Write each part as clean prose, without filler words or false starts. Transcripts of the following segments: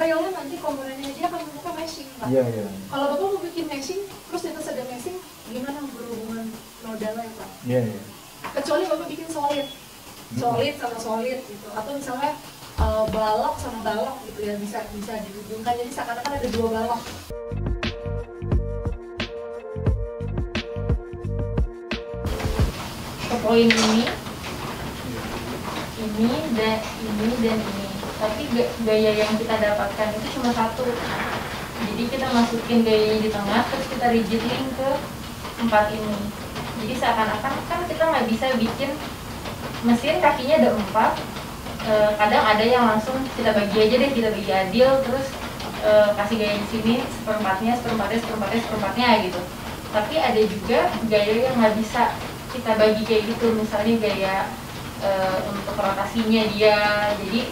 relnya nanti komponennya dia akan membuka meshing, Pak. Iya, iya. Kalau Bapak mau bikin meshing, terus di atas ada meshing, gimana berhubungan modalnya, Pak? Iya, iya. Kecuali Bapak bikin solid sama solid gitu, atau misalnya balok sama balok gitu ya, bisa dihubungkan, jadi seakan-akan ada dua balok. Poin ini dan ini, tapi gaya yang kita dapatkan itu cuma satu. Jadi kita masukin gayanya di tengah, terus kita rigid link ke empat ini. Jadi seakan-akan kan kita nggak bisa bikin mesin kakinya ada 4. Kadang ada yang langsung kita bagi aja deh, kita bagi adil, terus kasih gaya di sini seperempatnya gitu. Tapi ada juga gaya yang nggak bisa kita bagi kayak gitu, misalnya gaya untuk rotasinya dia, jadi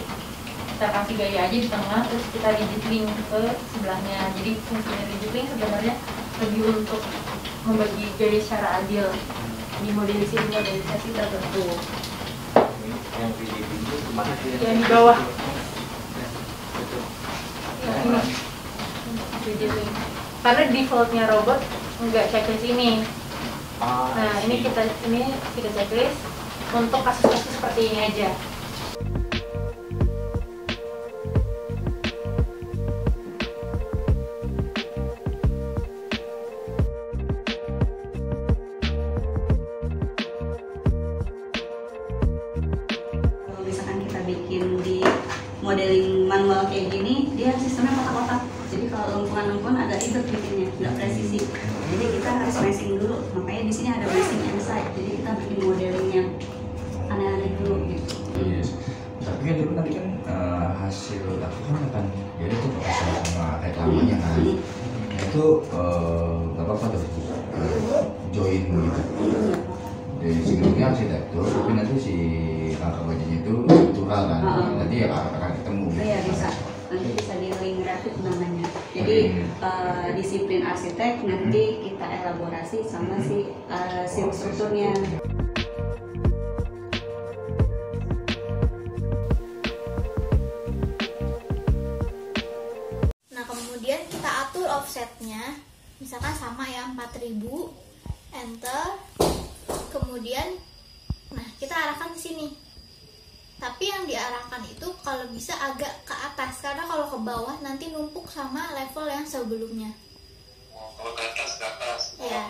kita kasih gaya aja di tengah, terus kita rigid link ke sebelahnya. Jadi fungsinya rigid link sebenarnya lebih untuk membagi gaya secara adil di modelisasi tertentu. Yang rigid itu kemana sih? Yang di bawah. Ini rigid link. Karena defaultnya robot nggak checklist ini. Nah, ini kita checklist untuk kasus-kasus seperti ini aja. Kalau misalkan kita bikin di modeling manual kayak gini, dia sistemnya kotak-kotak. Jadi kalau lengkungan-lengkungan agak ribet bikinnya, nggak presisi. Jadi kita harus meshing dulu. Makanya di sini ada meshing inside. Jadi kita bikin modeling yang aneh-aneh dulu gitu. Yes. Tapi kan dulu nanti kan hasil aku kan akan jadi itu sama kayak lamanya kan. Itu nggak apa-apa tuh join gitu. Dari sebelumnya arsitektur, tapi nanti si langkah bajunya itu struktural kan. Nanti ya akan ketemu. Iya bisa. Nanti bisa di link grafik namanya. Jadi disiplin arsitek nanti kita elaborasi sama si strukturnya. Nah kemudian kita atur offsetnya, misalkan sama ya 4000, enter, kemudian, nah kita arahkan ke sini. Tapi yang diarahkan itu kalau bisa agak ke atas, karena kalau ke bawah nanti numpuk sama level yang sebelumnya. Kalau ke atas. Iya,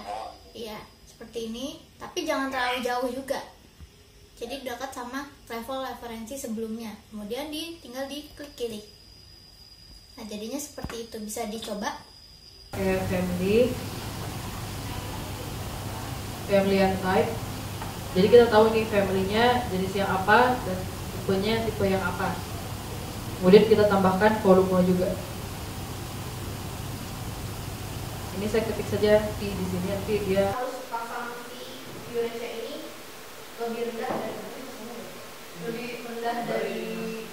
iya seperti ini. Tapi jangan terlalu jauh juga. Jadi dekat sama level referensi sebelumnya. Kemudian tinggal diklik kiri. Nah jadinya seperti itu, bisa dicoba. Kayak family and type. Jadi kita tahu nih family-nya jenis yang apa dan tipenya tipe yang apa. Kemudian kita tambahkan volume juga. Ini saya ketik saja di sini, nanti dia Harus pasang si Indonesia ini lebih rendah dari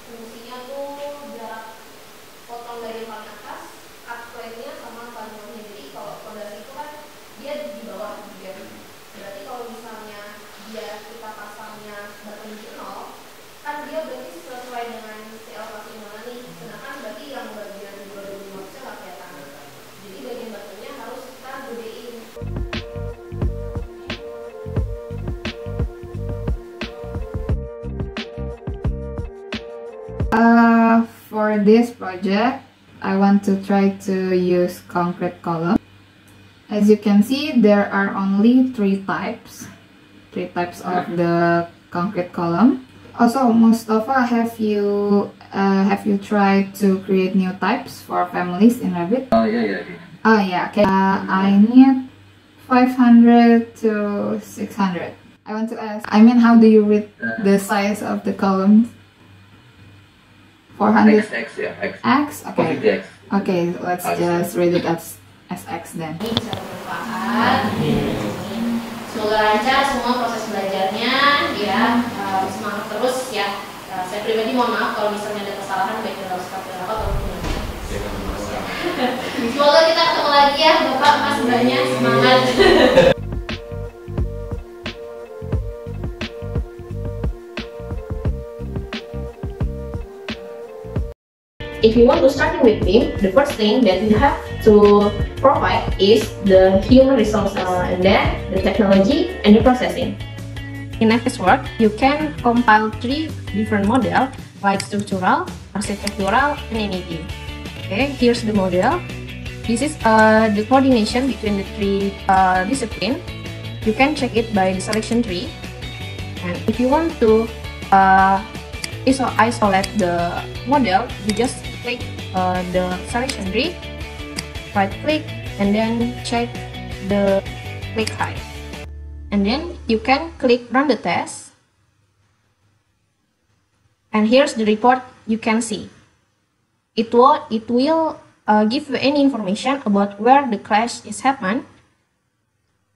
fungsinya tuh jarak potong dari paling atas, upgrade-nya sama paling. Jadi kalau fondasi itu kan dia di bawah dia. Berarti kalau misalnya kita pasangnya bottom di 0, kan dia berarti sesuai dengan si elevasi mana nih. Sedangkan berarti yang bagian 2015 nggak kelihatan. Jadi bagian bottomnya harus kita gedein. For this project, I want to try to use concrete column. As you can see, there are only three types of the concrete column. Also, Mustafa, have you tried to create new types for families in Revit? Oh yeah. Oh yeah. Okay. I need 500 to 600. I want to ask. I mean, how do you read the size of the columns? 400 X ya, X. Okay. X. Okay, let's just read it as X then. Ini bisa bermanfaat. Semoga lancar semua proses belajarnya, ya semangat terus ya. Saya pribadi mohon maaf kalau misalnya ada kesalahan baik dalam skala atau semoga kita ketemu lagi ya Bapak Mas Mbaknya, semangat. if you want to start with BIM, the first thing that you have to provide is the human resources, and then the technology and the processing. In Navisworks, you can compile 3 different models like structural, architectural, and MEP. Okay, here's the model. This is the coordination between the 3 disciplines. You can check it by the selection tree. And if you want to isolate the model, you just click the selection tree, right click, and then check the click height. And then you can click run the test. And here's the report you can see. It will give you any information about where the crash is happened.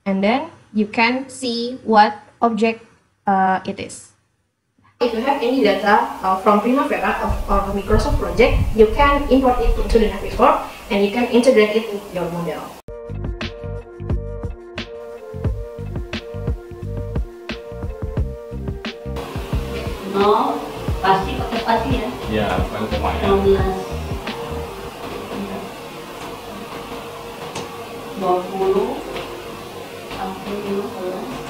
And then you can see what object it is. If you have any data from Primavera or Microsoft project, you can import it into the Navisworks and you can integrate it into your model. No, pasti pakai pasti ya. Ya, bukan semuanya. 20 sampai 15.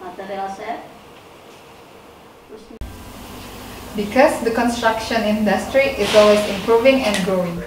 Material set. Because the construction industry is always improving and growing.